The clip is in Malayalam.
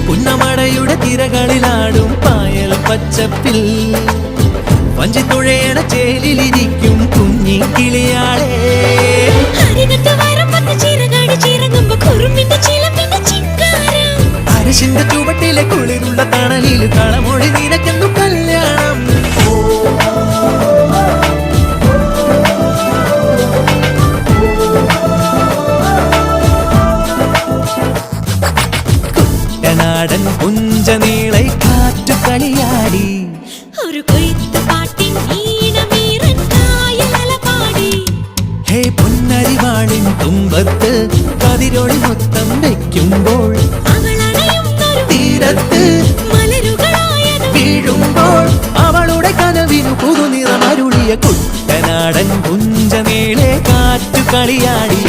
പുന്നമടയുടെ തിരകളിലാടും പായൽ പച്ചപ്പിൽ വഞ്ചിത്തുഴയണ ചേലിലിരിക്കും കുഞ്ഞി കിളിയാളെ. അരശിന്റെ ചുവട്ടിലെ കുളിരുള്ള തണലിൽ കളമൊഴി നിനക്കെന്നു കല്യാണം. കുട്ടനാടൻ പുഞ്ചനീളെ കാറ്റു കളിയാടി ഒരു കൊയ്ത്ത് പാട്ടിൻ ഈണമീറൻ കായലല പാടി. ഹേ പൊന്നരിവാളിൻ തുമ്പത്ത് കതിരൊളി മൊത്തം വയ്ക്കുമ്പോൾ തീരത്ത് വീഴുമ്പോൾ അവളുടെ കനവിനു പുതുനിറമരുളിയ കുട്ടനാടൻ പുഞ്ചനീളെ കാറ്റു കളിയാടി.